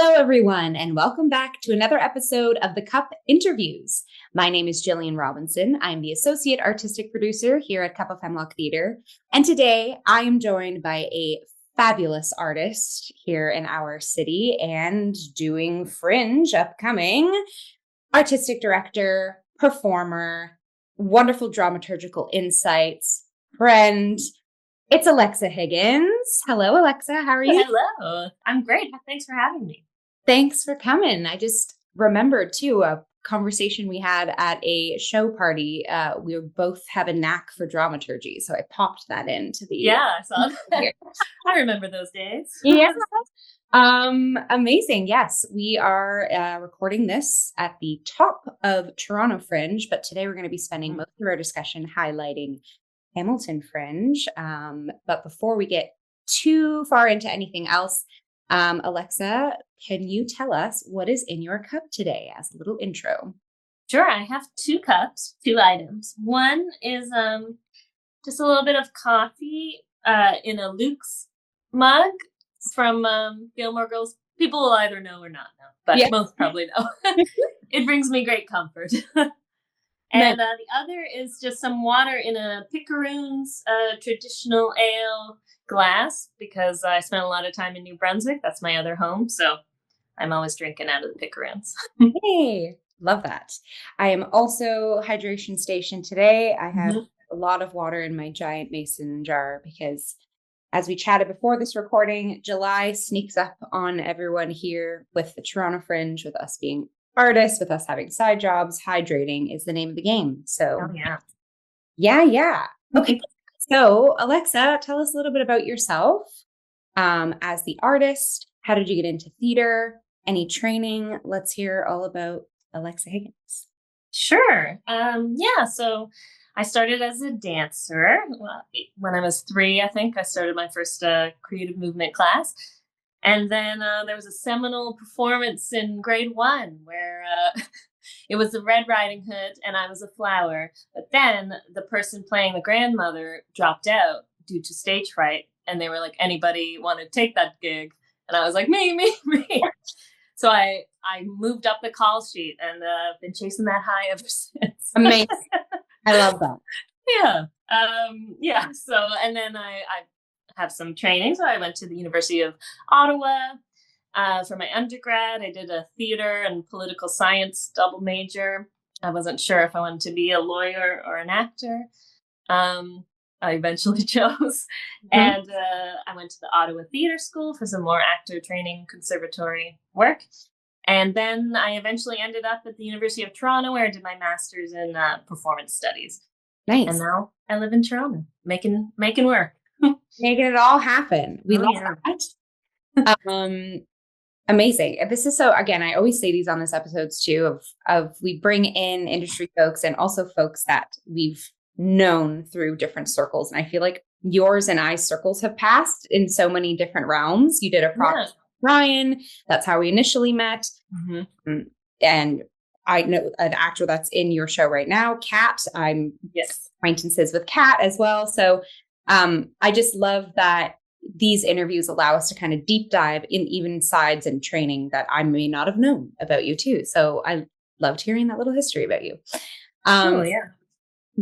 Hello, everyone, and welcome back to another episode of the Cup Interviews. My name is Jillian Robinson. I'm the Associate Artistic Producer here at Cup of Hemlock Theatre. And today I am joined by a fabulous artist here in our city and doing Fringe upcoming, artistic director, performer, wonderful dramaturgical insights, friend. It's Alexa Higgins. Hello, Alexa. How are you? Hello. I'm great. Thanks for having me. Thanks for coming. I just remembered, too, a conversation we had at a show party. We both have a knack for dramaturgy, so I popped that into the... Yeah, I saw that. I remember those days. Yeah. Amazing. Yes, we are recording this at the top of Toronto Fringe, but today we're going to be spending most of our discussion highlighting Hamilton Fringe. But before we get too far into anything else, Alexa, can you tell us what is in your cup today as a little intro? Sure. I have two cups, two items. One is just a little bit of coffee in a Luke's mug from Gilmore Girls. People will either know or not know, but most probably know. It brings me great comfort. And the other is just some water in a Picaroon's traditional ale glass, because I spent a lot of time in New Brunswick. That's my other home. So I'm always drinking out of the Picaroons. Hey, love that. I am also hydration station today. I have a lot of water in my giant mason jar because, as we chatted before this recording, July sneaks up on everyone here with the Toronto Fringe, with us being artists, with us having side jobs. Hydrating is the name of the game. So yeah. Okay. So Alexa, tell us a little bit about yourself as the artist. How did you get into theater? Any training? Let's hear all about Alexa Higgins. Sure. So I started as a dancer when I was 3. I think I started my first creative movement class. And then there was a seminal performance in grade 1 where it was the Red Riding Hood and I was a flower. But then the person playing the grandmother dropped out due to stage fright. And they were like, anybody want to take that gig? And I was like, me. So I moved up the call sheet and been chasing that high ever since. Amazing. I love that. Yeah. So, and then I have some training. So I went to the University of Ottawa for my undergrad. I did a theater and political science double major. I wasn't sure if I wanted to be a lawyer or an actor. I eventually chose. And I went to the Ottawa Theatre School for some more actor training conservatory work. And then I eventually ended up at the University of Toronto, where I did my master's in performance studies. Nice. And now I live in Toronto, making work. Making it all happen. We love that. Amazing. This is so, again, I always say these on this episodes too, of we bring in industry folks and also folks that we've known through different circles. And I feel like yours and I's circles have passed in so many different realms. You did a project with Ryan. That's how we initially met. And I know an actor that's in your show right now, Kat. I'm acquaintances with Kat as well. So I just love that these interviews allow us to kind of deep dive in even sides and training that I may not have known about you too. So I loved hearing that little history about you.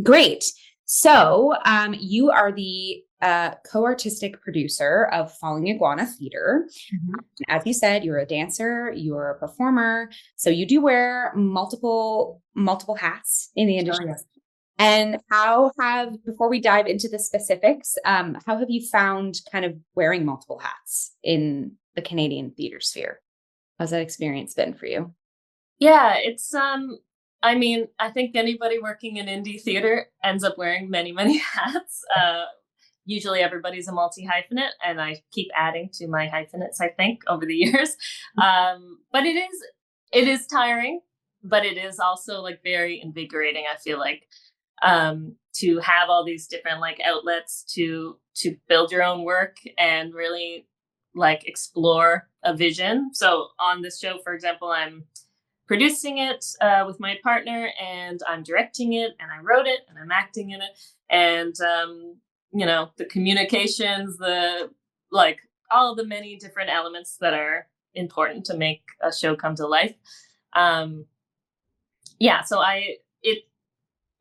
Great. So you are the co-artistic producer of Falling Iguana Theatre. As you said, you're a dancer, you're a performer. So you do wear multiple hats in the industry. And before we dive into the specifics, how have you found kind of wearing multiple hats in the Canadian theater sphere? How's that experience been for you? Yeah, it's, I mean, I think anybody working in indie theater ends up wearing many, many hats. Usually everybody's a multi-hyphenate, and I keep adding to my hyphenates, I think, over the years. But it is tiring, but it is also like very invigorating, I feel like. To have all these different like outlets to build your own work and really like explore a vision. So on this show, for example, I'm producing it with my partner, and I'm directing it, and I wrote it, and I'm acting in it, and the communications, the like all the many different elements that are important to make a show come to life. So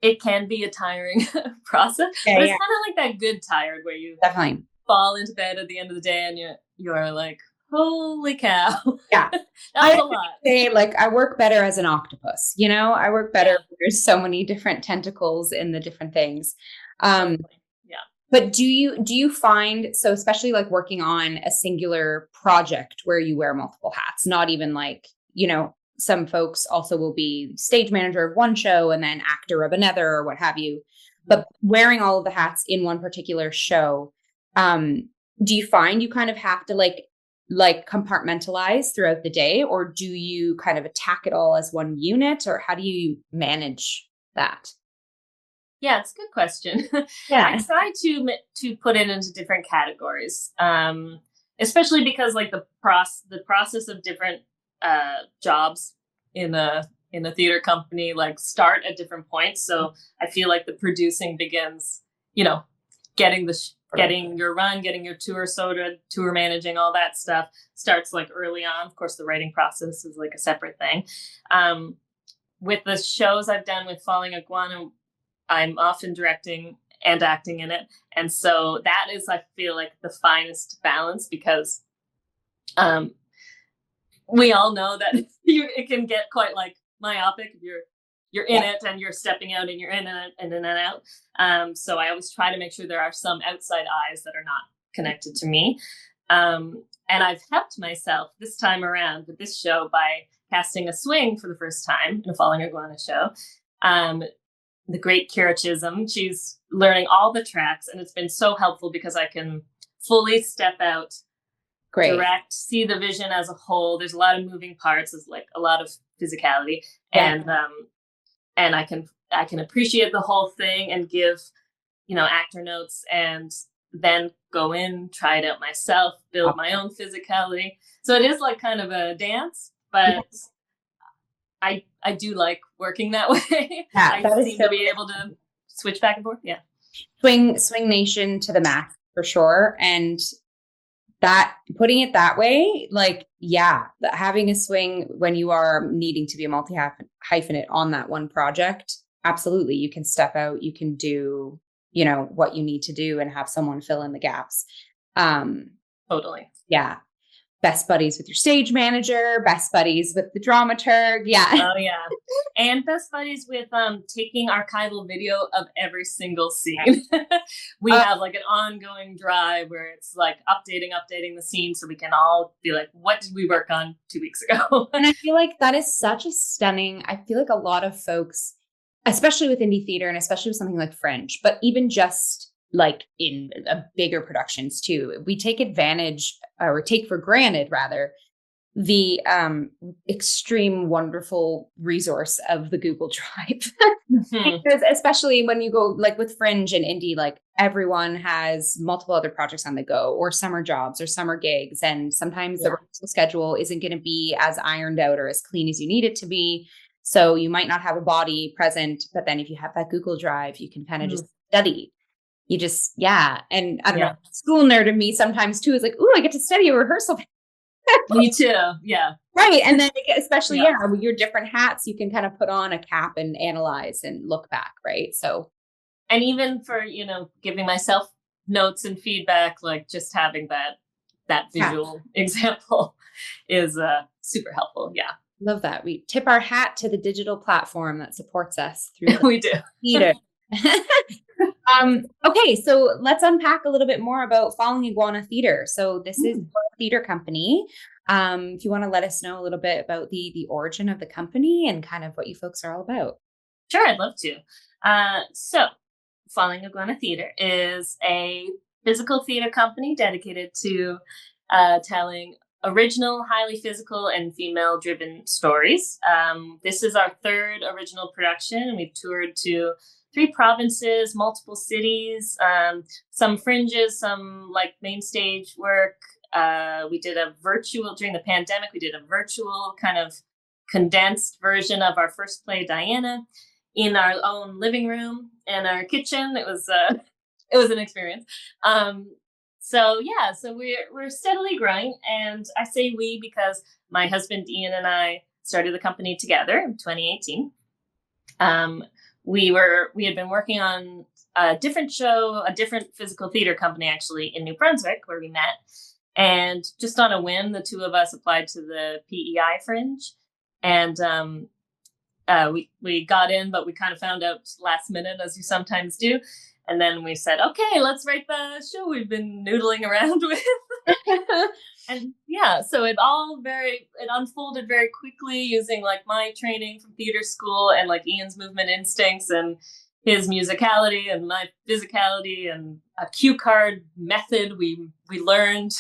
it can be a tiring process, but it's kind of like that good tired where you definitely fall into bed at the end of the day and you're like, holy cow. Yeah. That was a lot. Say, like, I work better as an octopus, I work better. There's so many different tentacles in the different things. But do you find, so especially like working on a singular project where you wear multiple hats, not even like, some folks also will be stage manager of one show and then actor of another or what have you, but wearing all of the hats in one particular show, do you find you kind of have to like compartmentalize throughout the day, or do you kind of attack it all as one unit, or how do you manage that? Yeah, it's a good question. I try to put it into different categories, especially because like the process of different jobs in a theater company like start at different points. So I feel like the producing begins, getting your run, getting your tour sorted, tour managing, all that stuff starts like early on. Of course, the writing process is like a separate thing. With the shows I've done with Falling Iguana, I'm often directing and acting in it. And so that is, I feel like, the finest balance, because we all know that it can get quite like myopic if you're in it and you're stepping out and you're in and out. So I always try to make sure there are some outside eyes that are not connected to me. And I've helped myself this time around with this show by casting a swing for the first time in a Falling Iguana show. The great Kira Chisholm, she's learning all the tracks, and it's been so helpful because I can fully step out, direct, see the vision as a whole. There's a lot of moving parts. There's like a lot of physicality, and I can appreciate the whole thing and give, actor notes, and then go in, try it out myself, build my own physicality. So it is like kind of a dance, but I do like working that way. I seem to be able to switch back and forth. Yeah. Swing nation to the max for sure. And that, putting it that way, like, having a swing when you are needing to be a multi-hyphenate on that one project, absolutely. You can step out, you can do, what you need to do and have someone fill in the gaps. Totally. Yeah. Best buddies with your stage manager, best buddies with the dramaturg. Yeah. Oh yeah. And best buddies with taking archival video of every single scene. We have like an ongoing drive where it's like updating the scene so we can all be like, what did we work on 2 weeks ago? And I feel like that is such a stunning, I feel like a lot of folks, especially with indie theater and especially with something like Fringe, but even just like in bigger productions too, we take advantage or take for granted rather the extreme wonderful resource of the Google Drive. Because especially when you go like with Fringe and indie, like everyone has multiple other projects on the go or summer jobs or summer gigs, and sometimes the rehearsal schedule isn't going to be as ironed out or as clean as you need it to be, so you might not have a body present, but then if you have that Google Drive you can kind of just study. You just, and I don't know, school nerd of me sometimes too is like, ooh, I get to study a rehearsal. Me too. Yeah. Right. And then especially, with your different hats, you can kind of put on a cap and analyze and look back. Right. So. And even for, giving myself notes and feedback, like just having that visual example is super helpful. Yeah. Love that. We tip our hat to the digital platform that supports us through. We do. Theater. Okay, so let's unpack a little bit more about Falling Iguana Theatre. So this is a theater company. If you want to let us know a little bit about the origin of the company and kind of what you folks are all about. Sure, I'd love to. So Falling Iguana Theatre is a physical theater company dedicated to telling original, highly physical, and female-driven stories. This is our third original production. We've toured to 3 provinces, multiple cities, some fringes, some like main stage work. We did a virtual, during the pandemic, we did a virtual kind of condensed version of our first play, Diana, in our own living room and our kitchen. It was an experience. So yeah, so we're steadily growing, and I say we because my husband Ian and I started the company together in 2018. We had been working on a different show, a different physical theater company actually in New Brunswick where we met. And just on a whim, the two of us applied to the PEI Fringe, and we got in, but we kind of found out last minute, as you sometimes do. And then we said, okay, let's write the show we've been noodling around with. And yeah, so it unfolded very quickly using like my training from theater school and like Ian's movement instincts and his musicality and my physicality and a cue card method we learned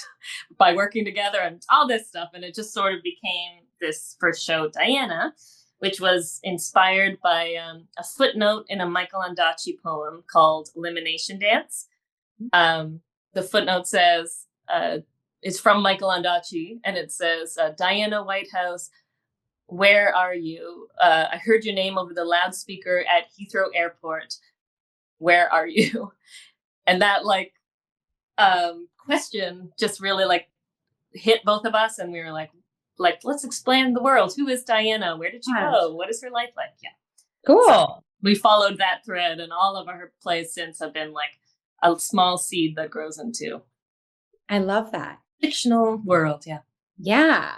by working together and all this stuff. And it just sort of became this first show, Diana, which was inspired by a footnote in a Michael Ondaatje poem called Elimination Dance. The footnote says, it's from Michael Ondaatje, and it says, Diana Whitehouse, where are you? I heard your name over the loudspeaker at Heathrow Airport. Where are you? And that question just really like hit both of us, and we were like, let's explain the world. Who is Diana? Where did she go? What is her life like? Yeah. Cool. So we followed that thread, and all of our plays since have been like a small seed that grows into. I love that. Fictional world. Yeah. Yeah.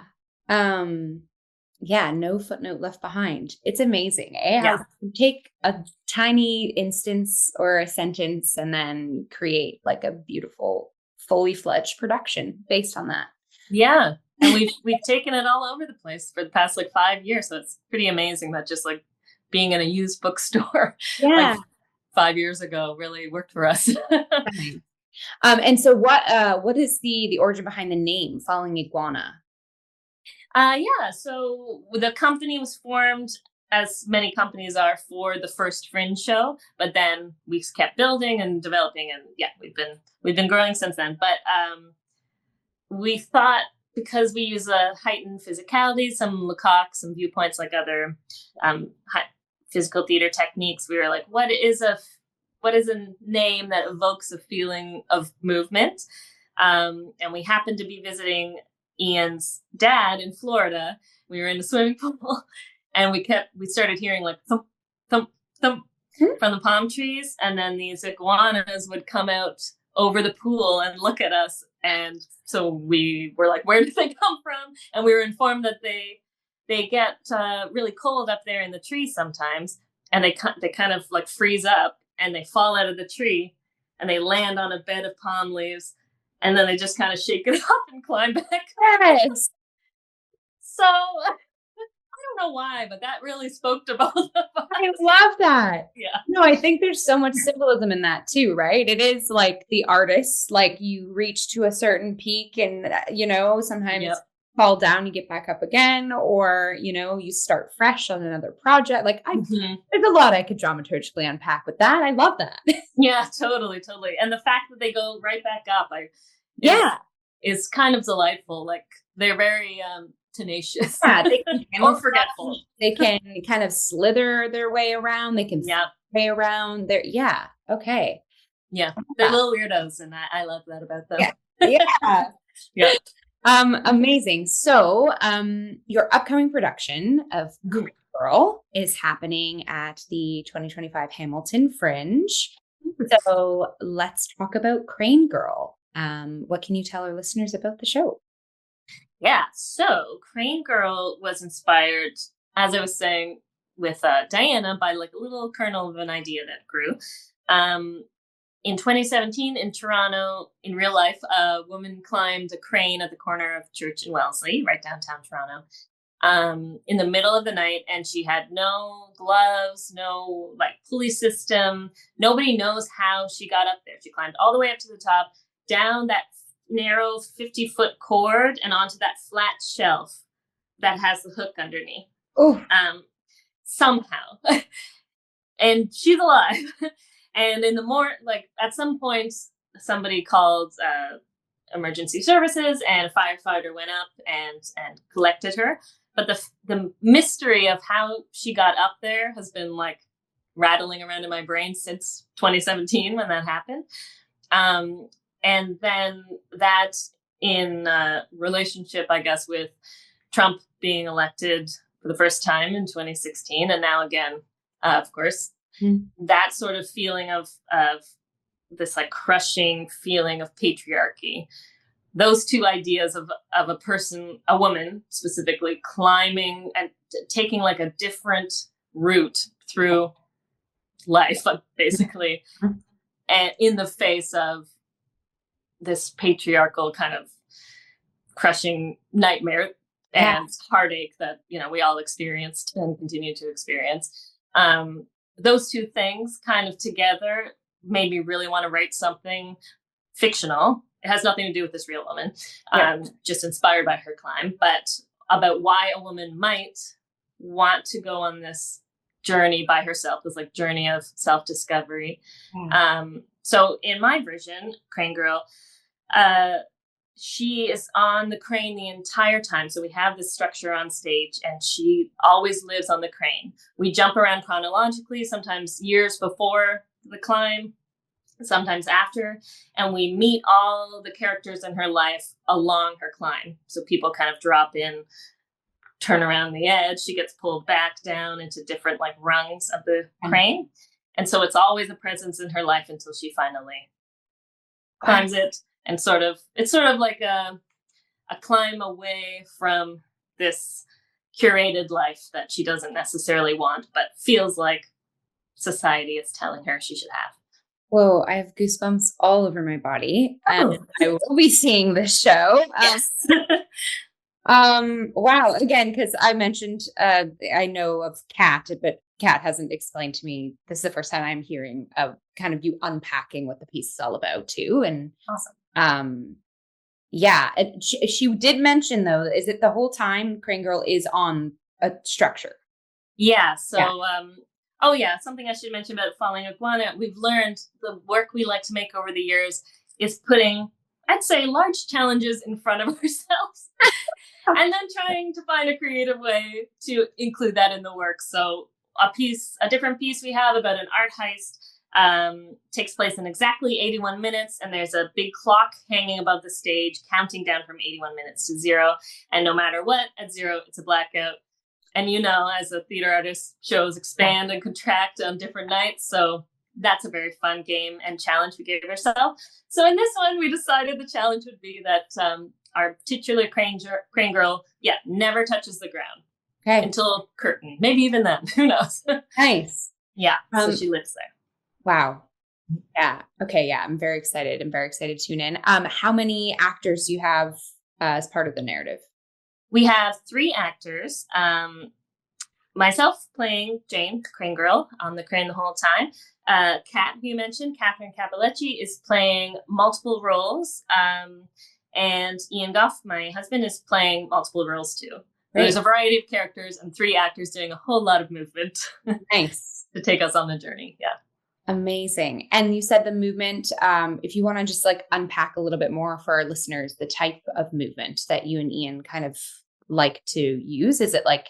Yeah. No footnote left behind. It's amazing. Yeah. You take a tiny instance or a sentence and then create like a beautiful, fully fledged production based on that. Yeah. And we've taken it all over the place for the past like 5 years. So it's pretty amazing that just like being in a used bookstore like 5 years ago really worked for us. And so what is the origin behind the name Falling Iguana? So the company was formed, as many companies are, for the first Fringe show, but then we kept building and developing, and we've been growing since then. But we thought, because we use a heightened physicality, some Lecoq, some viewpoints like other physical theater techniques, we were like, what is a name that evokes a feeling of movement? And we happened to be visiting Ian's dad in Florida. We were in the swimming pool, and we started hearing like thump, thump, thump from the palm trees. And then these iguanas would come out over the pool and look at us. And so we were like, where did they come from? And we were informed that they get really cold up there in the trees sometimes. And they kind of like freeze up, and they fall out of the tree, and they land on a bed of palm leaves, and then they just kind of shake it off and climb back. Yes. So I don't know why, but that really spoke to both of us. I love that. Yeah. No, I think there's so much symbolism in that too, right? It is like the artist, like you reach to a certain peak and, sometimes fall down, you get back up again, or, you start fresh on another project. Like there's a lot I could dramaturgically unpack with that. I love that. Yeah, totally. And the fact that they go right back up, is kind of delightful. Like they're very tenacious. Yeah, they can or forgetful. They can kind of slither their way around. They can way around there. Yeah. Okay. Yeah. They're little weirdos, and I love that about them. Yeah. Yeah. Amazing. So, your upcoming production of Crane Girl is happening at the 2025 Hamilton Fringe. So let's talk about Crane Girl. What can you tell our listeners about the show? Yeah. So Crane Girl was inspired, as I was saying, with Diana by like a little kernel of an idea that grew. In 2017 in Toronto, in real life, a woman climbed a crane at the corner of Church and Wellesley, right downtown Toronto, in the middle of the night. And she had no gloves, no like pulley system. Nobody knows how she got up there. She climbed all the way up to the top, down that narrow 50-foot cord and onto that flat shelf that has the hook underneath. Oh, somehow. And she's alive. And in the at some point, somebody called emergency services, and a firefighter went up and collected her. But the mystery of how she got up there has been like rattling around in my brain since 2017 when that happened. And then that in relationship, I guess, with Trump being elected for the first time in 2016, and now again, of course, that sort of feeling of this like crushing feeling of patriarchy. Those two ideas of a person, a woman specifically, climbing and taking like a different route through life, basically, and in the face of this patriarchal kind of crushing nightmare and heartache that, you know, we all experienced and continue to experience. Those two things kind of together made me really want to write something fictional. It has nothing to do with this real woman, just inspired by her climb, but about why a woman might want to go on this journey by herself, this like journey of self-discovery. So in my version, Crane Girl, she is on the crane the entire time. So we have this structure on stage and she always lives on the crane. We jump around chronologically, sometimes years before the climb, sometimes after, and we meet all the characters in her life along her climb. So people kind of drop in, turn around the edge, she gets pulled back down into different like rungs of the crane. And so it's always a presence in her life until she finally climbs it. And it's sort of like a climb away from this curated life that she doesn't necessarily want, but feels like society is telling her she should have. Whoa, I have goosebumps all over my body. I will be seeing this show. Yes. Wow. Again, because I mentioned I know of Kat, but Kat hasn't explained to me. This is the first time I'm hearing of kind of you unpacking what the piece is all about too. And awesome. Yeah. She did mention though, is it the whole time Crane Girl is on a structure? Yeah. So something I should mention about Falling Iguana, we've learned the work we like to make over the years is putting, I'd say, large challenges in front of ourselves and then trying to find a creative way to include that in the work. So a different piece we have about an art heist takes place in exactly 81 minutes. And there's a big clock hanging above the stage, counting down from 81 minutes to 0. And no matter what, at 0, it's a blackout. And, you know, as a theater artist, shows expand and contract on different nights. So that's a very fun game and challenge we gave ourselves. So in this one, we decided the challenge would be that our titular crane girl, never touches the ground until curtain. Maybe even then. Who knows? Nice. Yeah. So she lives there. Wow. Yeah. Okay. Yeah. I'm very excited. To tune in. How many actors do you have as part of the narrative? We have 3 actors. Myself playing Jane, Crane Girl, on the crane the whole time. Kat, who you mentioned, Catherine Cappellecci, is playing multiple roles. And Ian Goff, my husband, is playing multiple roles too. There's a variety of characters and 3 actors doing a whole lot of movement. Nice. To take us on the journey. Yeah. Amazing. And you said the movement, if you want to just like unpack a little bit more for our listeners, the type of movement that you and Ian kind of like to use, is it like,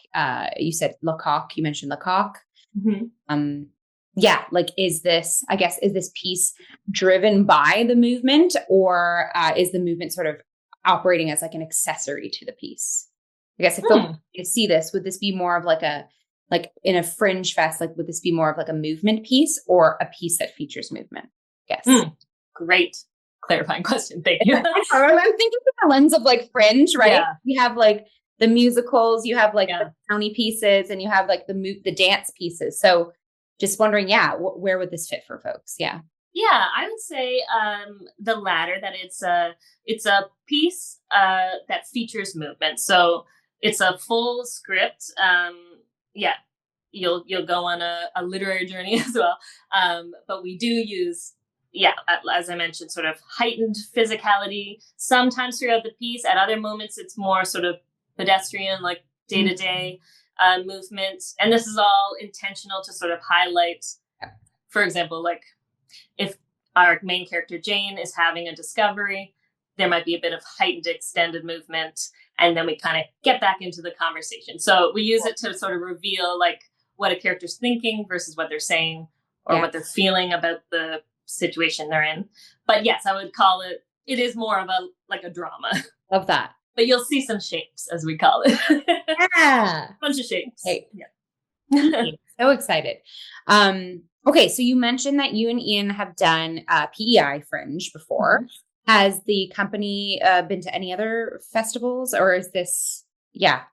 you said Lecoq, you mentioned Lecoq. Mm-hmm. Is this piece driven by the movement, or is the movement sort of operating as like an accessory to the piece? I guess if you see this, would this be more of like in a fringe fest, like would this be more of like a movement piece or a piece that features movement? Yes. Great clarifying question. Thank you. I'm thinking through the lens of like fringe, right? Yeah. You have like the musicals, you have like the county pieces, and you have like the dance pieces. So just wondering, where would this fit for folks? Yeah, I would say the latter, that it's a piece that features movement. So it's a full script. You'll go on a literary journey as well. But we do use, as I mentioned, sort of heightened physicality sometimes throughout the piece. At other moments, it's more sort of pedestrian, like day-to-day movement. And this is all intentional to sort of highlight, for example, like if our main character Jane is having a discovery, there might be a bit of heightened extended movement, and then we kind of get back into the conversation. So we use it to sort of reveal like what a character's thinking versus what they're saying or what they're feeling about the situation they're in. But yes, I would call it it is more of a drama. Love that. But you'll see some shapes, as we call it. Yeah. Bunch of shapes. Hey. Yeah. So excited. Okay, so you mentioned that you and Ian have done PEI Fringe before. Mm-hmm. Has the company been to any other festivals, or is this,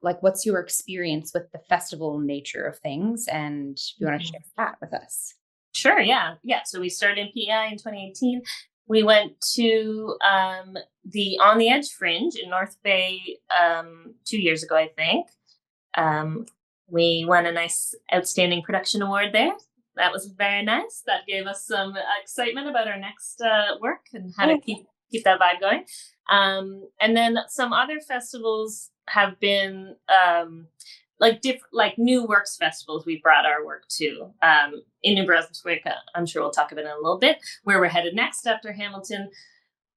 like what's your experience with the festival nature of things? And if you want to share that with us. Sure, yeah. So we started in PEI in 2018. We went to the On the Edge Fringe in North Bay 2 years ago, I think. We won a nice Outstanding Production Award there. That was very nice. That gave us some excitement about our next work and how to keep that vibe going. And then some other festivals have been like new works festivals we brought our work to. In New Brunswick, I'm sure we'll talk about it in a little bit, where we're headed next after Hamilton.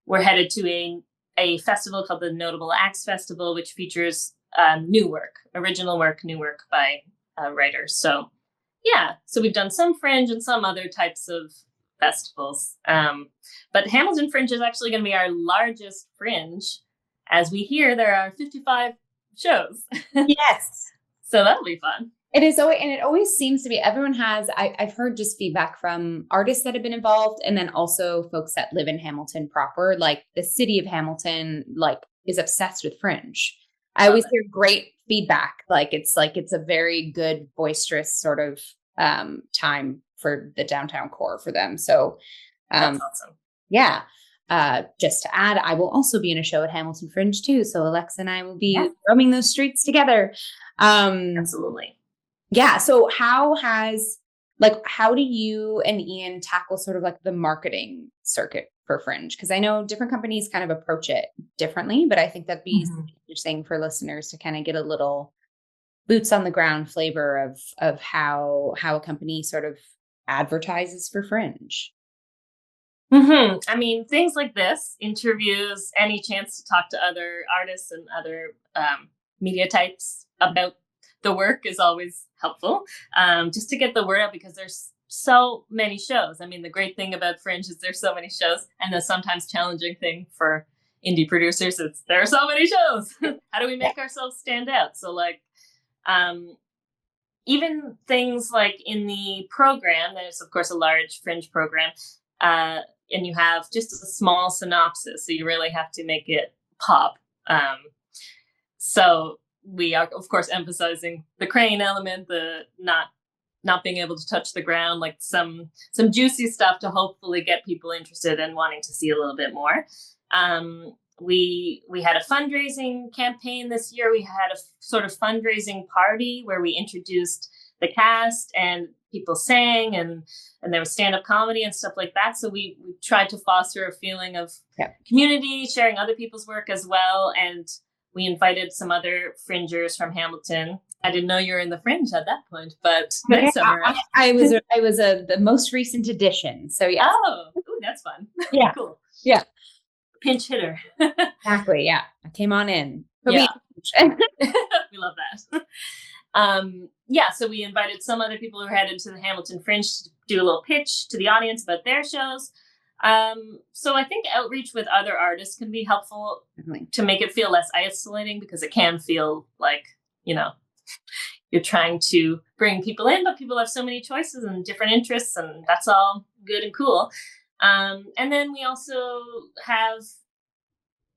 We're headed to a festival called the Notable Acts Festival, which features new work, original work, new work by writers. So we've done some Fringe and some other types of festivals. But Hamilton Fringe is actually going to be our largest Fringe. As we hear, there are 55 shows. Yes. So that'll be fun. It is always, and it always seems to be, everyone has, I've heard just feedback from artists that have been involved, and then also folks that live in Hamilton proper, like the city of Hamilton, like is obsessed with Fringe. I always hear great feedback. It's a very good, boisterous sort of time for the downtown core for them. So that's awesome. Yeah. Just to add, I will also be in a show at Hamilton Fringe too. So Alexa and I will be roaming those streets together. Absolutely. Yeah. So how do you and Ian tackle sort of like the marketing circuit for Fringe? Because I know different companies kind of approach it differently, but I think that'd be interesting for listeners to kind of get a little boots on the ground flavor of how a company sort of advertises for Fringe. Mm-hmm. I mean, things like this, interviews, any chance to talk to other artists and other media types about the work is always helpful, just to get the word out, because there's so many shows. I mean, the great thing about Fringe is there's so many shows, and the sometimes challenging thing for indie producers is there are so many shows. How do we make ourselves stand out? So even things like in the program, there's of course a large Fringe program, and you have just a small synopsis, so you really have to make it pop. So we are, of course, emphasizing the crane element, the not being able to touch the ground, like some juicy stuff to hopefully get people interested and wanting to see a little bit more. We had a fundraising campaign this year. We had a sort of fundraising party where we introduced the cast and people sang, and there was stand-up comedy and stuff like that. So we tried to foster a feeling of community, sharing other people's work as well. And we invited some other Fringers from Hamilton. I didn't know you were in the Fringe at that point, but next summer. I was the most recent addition. So yeah. Oh, ooh, that's fun. Yeah. Cool. Yeah. Pinch hitter. Exactly. Yeah. I came on in. Yeah. We love that. So we invited some other people who were headed to the Hamilton Fringe to do a little pitch to the audience about their shows. So I think outreach with other artists can be helpful to make it feel less isolating, because it can feel like, you're trying to bring people in, but people have so many choices and different interests, and that's all good and cool. And then we also have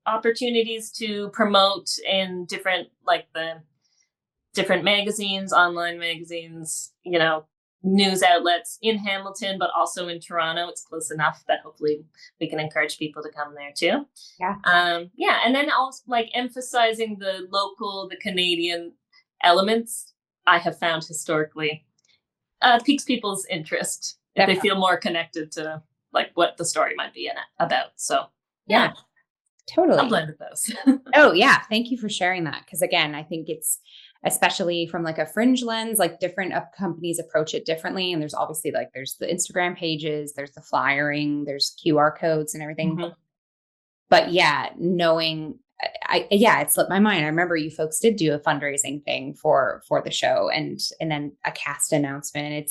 opportunities to promote in different magazines, online magazines, news outlets in Hamilton, but also in Toronto. It's close enough that hopefully we can encourage people to come there too. Yeah. And then also emphasizing the local, the Canadian elements, I have found historically piques people's interest if they feel more connected to what the story might be about. So yeah. Totally. I'll blend with those. Oh yeah. Thank you for sharing that. Because again, I think it's, especially from a Fringe lens, different companies approach it differently. And there's obviously there's the Instagram pages, there's the flyering, there's QR codes and everything. Mm-hmm. But yeah, knowing, it slipped my mind. I remember you folks did do a fundraising thing for the show and then a cast announcement.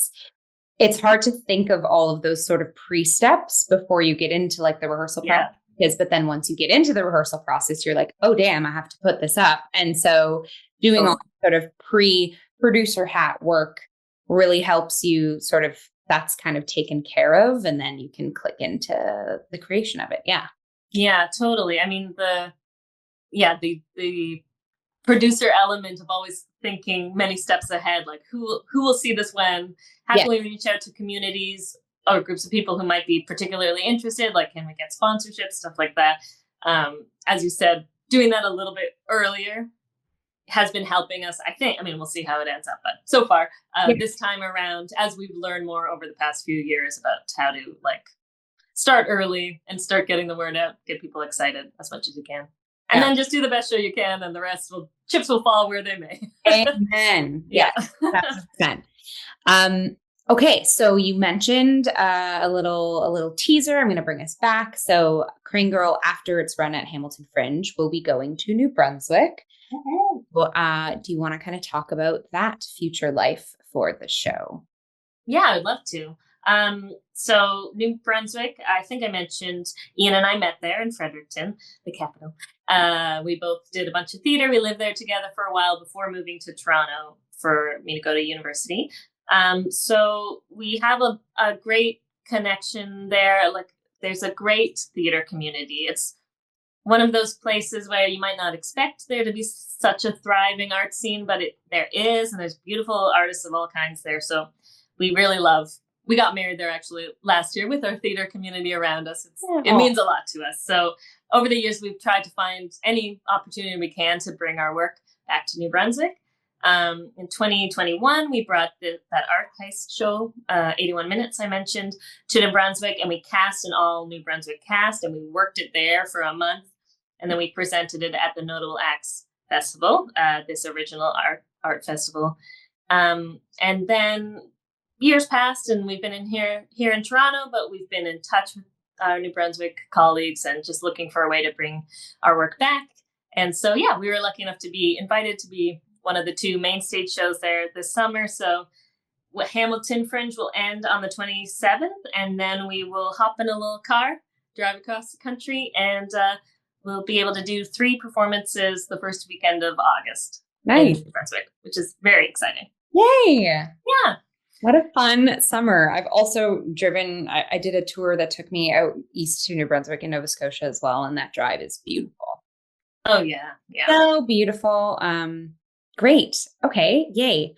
It's hard to think of all of those sort of pre-steps before you get into the rehearsal prep. but then once you get into the rehearsal process, you're like, oh, damn, I have to put this up. And so doing all sort of pre-producer hat work really helps you sort of, that's kind of taken care of, and then you can click into the creation of it. Yeah. Yeah, totally. I mean, the producer element of always thinking many steps ahead, like who will see this when, how can we reach out to communities or groups of people who might be particularly interested, like can we get sponsorships, stuff like that. As you said, doing that a little bit earlier has been helping us, I think. I mean, we'll see how it ends up, but so far, this time around, as we've learned more over the past few years about how to like start early and start getting the word out, get people excited as much as you can. And then just do the best show you can, and the rest chips will fall where they may. Amen. Yeah. 100%. Okay, so you mentioned a little teaser. I'm going to bring us back. So Crane Girl, after its run at Hamilton Fringe, will be going to New Brunswick. Well, do you want to kind of talk about that future life for the show? Yeah, I'd love to. So New Brunswick, I think I mentioned Ian and I met there in Fredericton, the capital. We both did a bunch of theater. We lived there together for a while before moving to Toronto for me to go to university. So we have a great connection there. Like there's a great theater community. It's one of those places where you might not expect there to be such a thriving art scene, but there is, and there's beautiful artists of all kinds there. So we really we got married there actually last year with our theater community around us. It means a lot to us. So over the years, we've tried to find any opportunity we can to bring our work back to New Brunswick. In 2021, we brought that art heist show, 81 Minutes I mentioned, to New Brunswick, and we cast an all New Brunswick cast, and we worked it there for a month. And then we presented it at the Notable Acts Festival, this original art festival. And then years passed, and we've been here in Toronto, but we've been in touch with our New Brunswick colleagues and just looking for a way to bring our work back. And so, yeah, we were lucky enough to be invited to be one of the 2 main stage shows there this summer. So Hamilton Fringe will end on the 27th, and then we will hop in a little car, drive across the country, and we'll be able to do 3 performances the first weekend of August. Nice. In New Brunswick, which is very exciting. Yay. Yeah. What a fun summer. I've also driven, I did a tour that took me out east to New Brunswick and Nova Scotia as well. And that drive is beautiful. Oh, yeah. Yeah. So beautiful. Great. Okay. Yay.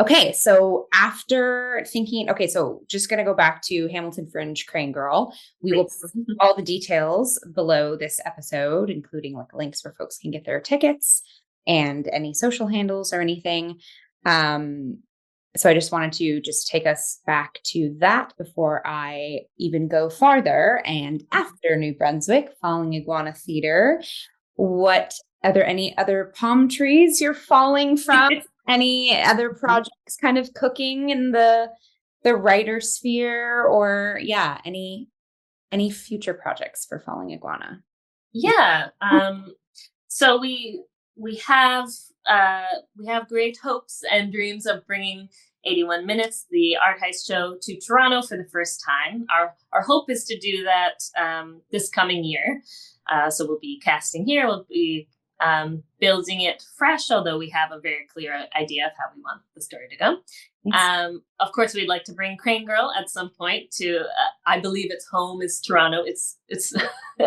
Okay. So after thinking, so just going to go back to Hamilton Fringe Crane Girl. We will put all the details below this episode, including like links where folks can get their tickets and any social handles or anything. So I just wanted to just take us back to that before I even go farther. And after New Brunswick, Falling Iguana Theatre, are there any other palm trees you're falling from? Any other projects kind of cooking in the writer sphere, or any future projects for Falling Iguana? Yeah. So we have great hopes and dreams of bringing 81 Minutes, the art heist show, to Toronto for the first time. Our hope is to do that this coming year. So we'll be casting here. We'll be building it fresh, although we have a very clear idea of how we want the story to go. Of course, we'd like to bring Crane Girl at some point to, I believe its home is Toronto. Its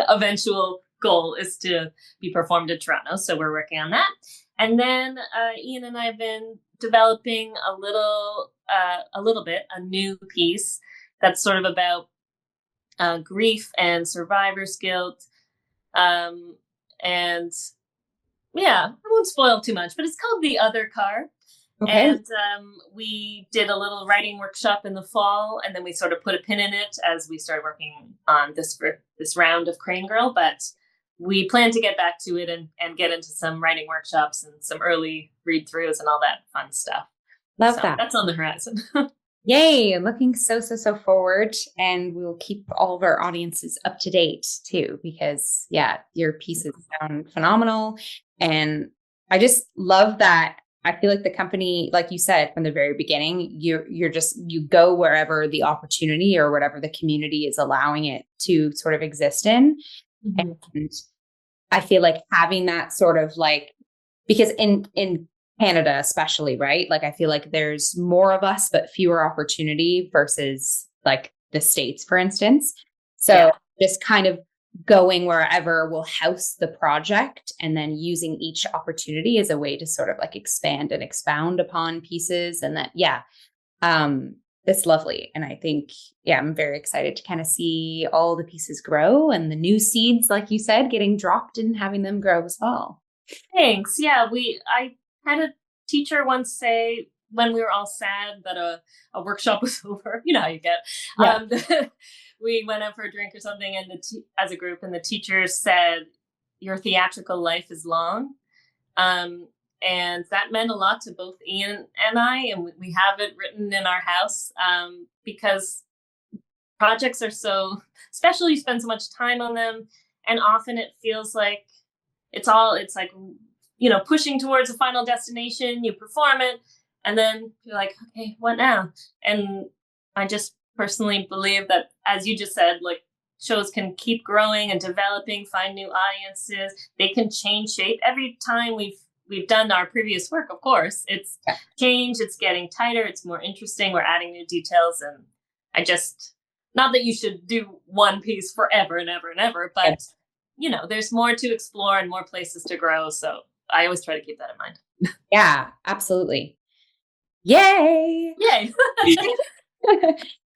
eventual goal is to be performed in Toronto. So we're working on that. And then Ian and I have been developing a little bit, a new piece that's sort of about grief and survivor's guilt. And yeah, I won't spoil too much, but it's called The Other Car. Okay. And we did a little writing workshop in the fall, and then we sort of put a pin in it as we started working on this round of Crane Girl. But we plan to get back to it and get into some writing workshops and some early read-throughs and all that fun stuff. Love that. That's on the horizon. Yay. Looking so forward. And we'll keep all of our audiences up to date too, because your pieces sound phenomenal. And I just love that I feel like the company, like you said from the very beginning, you go wherever the opportunity or whatever the community is allowing it to sort of exist in. Mm-hmm. And I feel like having that sort of like, because in Canada especially, right? Like I feel like there's more of us, but fewer opportunity versus like the States, for instance. So just kind of going wherever will house the project and then using each opportunity as a way to sort of like expand and expound upon pieces. And that, it's lovely. And I think, I'm very excited to kind of see all the pieces grow and the new seeds, like you said, getting dropped and having them grow as well. Thanks. Yeah, I had a teacher once say when we were all sad that a workshop was over. You know how you get. Yeah. We went out for a drink or something, and as a group, and the teacher said, "Your theatrical life is long," and that meant a lot to both Ian and I, and we have it written in our house because projects are so special. You spend so much time on them, and often it feels like it's like, you know, pushing towards a final destination. You perform it, and then you're like, okay, what now? And I just personally believe that, as you just said, like shows can keep growing and developing, find new audiences. They can change shape every time we've done our previous work. Of course, it's changed. It's getting tighter. It's more interesting. We're adding new details, and I just, not that you should do one piece forever and ever and ever, but you know, there's more to explore and more places to grow. So I always try to keep that in mind. Yeah, absolutely. Yay! Yay!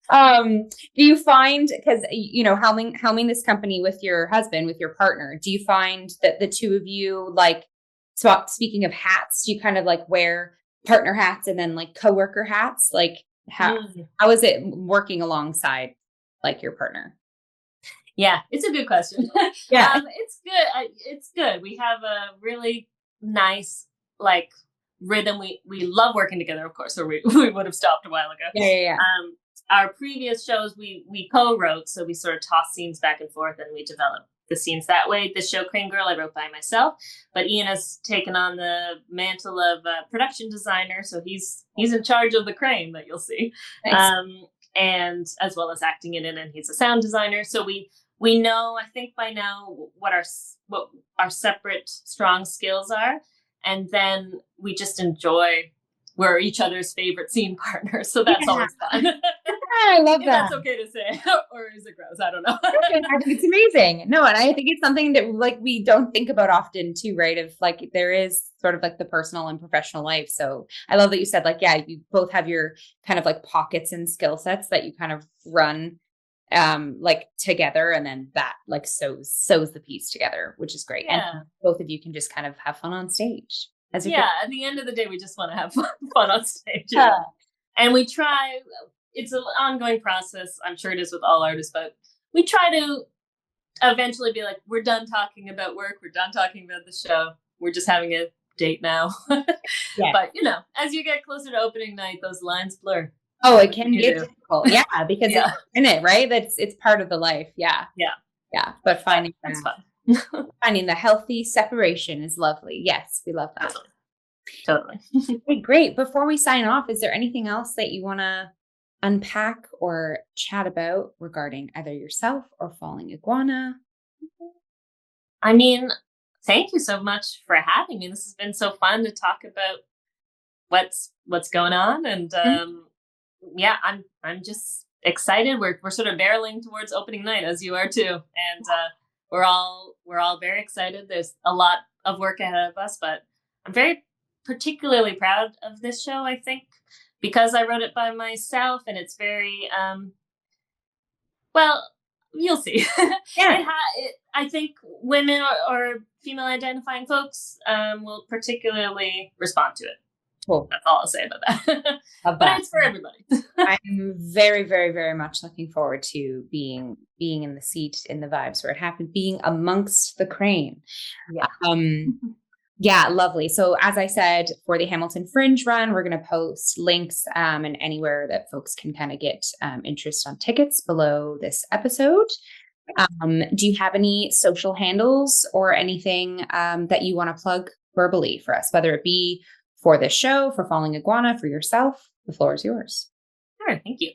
Do you find, because you know, helming this company with your husband, with your partner, do you find that the two of you, like, so speaking of hats, do you kind of like wear partner hats and then like coworker hats? Like how is it working alongside like your partner? Yeah, it's a good question. Yeah, it's good. It's good. We have a really nice like rhythm. We love working together, of course, or we would have stopped a while ago. Yeah. Our previous shows we co-wrote, so we sort of tossed scenes back and forth, and we developed the scenes that way. The show Crane Girl I wrote by myself, but Ian has taken on the mantle of production designer, so he's in charge of the crane that you'll see, nice. And as well as acting in it, and he's a sound designer. So we know, I think by now, what our separate strong skills are, and then we just enjoy. We're each other's favorite scene partners, so that's always fun. I love that. That's okay to say, or is it gross? I don't know. I think it's amazing. No, and I think it's something that like we don't think about often too, right? Of like there is sort of like the personal and professional life. So I love that you said like, you both have your kind of like pockets and skill sets that you kind of run like together, and then that like sews the piece together, which is great. Yeah. And both of you can just kind of have fun on stage. At the end of the day, we just want to have fun on stage. Yeah. And we try, it's an ongoing process. I'm sure it is with all artists, but we try to eventually be like, we're done talking about work. We're done talking about the show. We're just having a date now. But, you know, as you get closer to opening night, those lines blur. Oh, it can get difficult. Yeah, because it's in it, right? It's part of the life. Yeah. But finding that's fun. Finding the healthy separation is lovely. Yes, we love that. Totally. Okay, great. Before we sign off, is there anything else that you want to unpack or chat about regarding either yourself or Falling Iguana? I mean, thank you so much for having me. This has been so fun to talk about what's going on, and I'm just excited. We're sort of barreling towards opening night, as you are too, and we're all very excited. There's a lot of work ahead of us, but I'm very particularly proud of this show, I think, because I wrote it by myself, and it's very well, you'll see. I think women or female identifying folks will particularly respond to it. Cool. That's all I'll say about that. But it's for everybody. I'm very, very, very much looking forward to being in the seat, in the vibes where it happened, being amongst the crane. Lovely. So as I said, for the Hamilton Fringe run, we're going to post links and anywhere that folks can kind of get interest on tickets below this episode. Do you have any social handles or anything that you want to plug verbally for us, whether it be for this show, for Falling Iguana, for yourself. The floor is yours. Sure, thank you.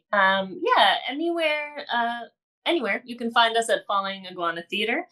Anywhere you can find us at Falling Iguana Theatre.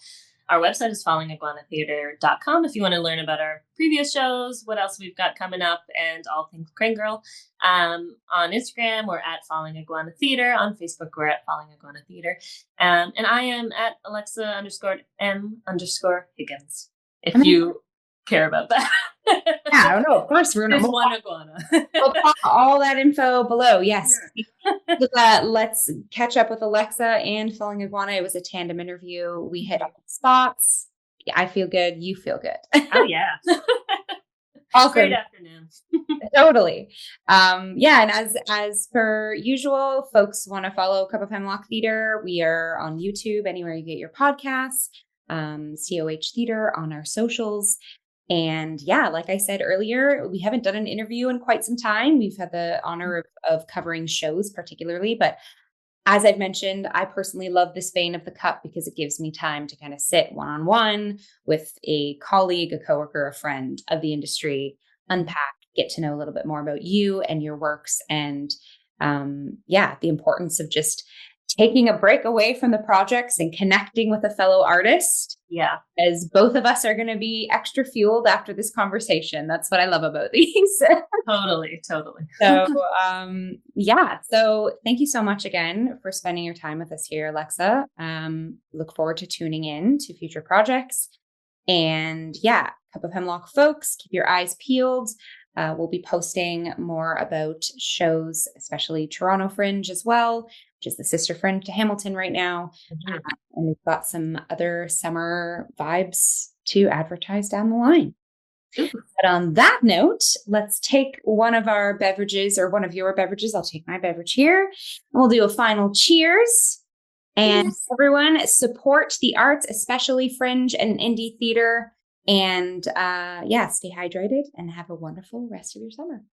Our website is fallingiguanatheatre.com if you want to learn about our previous shows, what else we've got coming up, and all things Crane Girl. On Instagram, we're at Falling Iguana Theatre. On Facebook, we're at Falling Iguana Theatre. And I am at Alexa_M_Higgins, if you care about that. Yeah, I don't know. Of course, we're going to one iguana. We'll pop all that info below. Yes. Yeah. Let's catch up with Alexa and Falling Iguana. It was a tandem interview. We hit up spots. I feel good. You feel good. Oh, yeah. Awesome. Great afternoon. Totally. And as per usual, folks want to follow Cup of Hemlock Theatre. We are on YouTube, anywhere you get your podcasts, COH Theatre on our socials. And like I said earlier, we haven't done an interview in quite some time. We've had the honor of covering shows particularly, but as I've mentioned, I personally love this vein of the Cup because it gives me time to kind of sit one-on-one with a colleague, a coworker, a friend of the industry, unpack, get to know a little bit more about you and your works. And the importance of just taking a break away from the projects and connecting with a fellow artist. Yeah. As both of us are going to be extra fueled after this conversation. That's what I love about these. Totally. So, So thank you so much again for spending your time with us here, Alexa. Look forward to tuning in to future projects. And Cup of Hemlock folks, keep your eyes peeled. We'll be posting more about shows, especially Toronto Fringe as well, which is the sister fringe to Hamilton right now. Mm-hmm. And we've got some other summer vibes to advertise down the line. But on that note, let's take one of our beverages or one of your beverages. I'll take my beverage here. And we'll do a final cheers. And everyone, support the arts, especially fringe and indie theater. And stay hydrated and have a wonderful rest of your summer.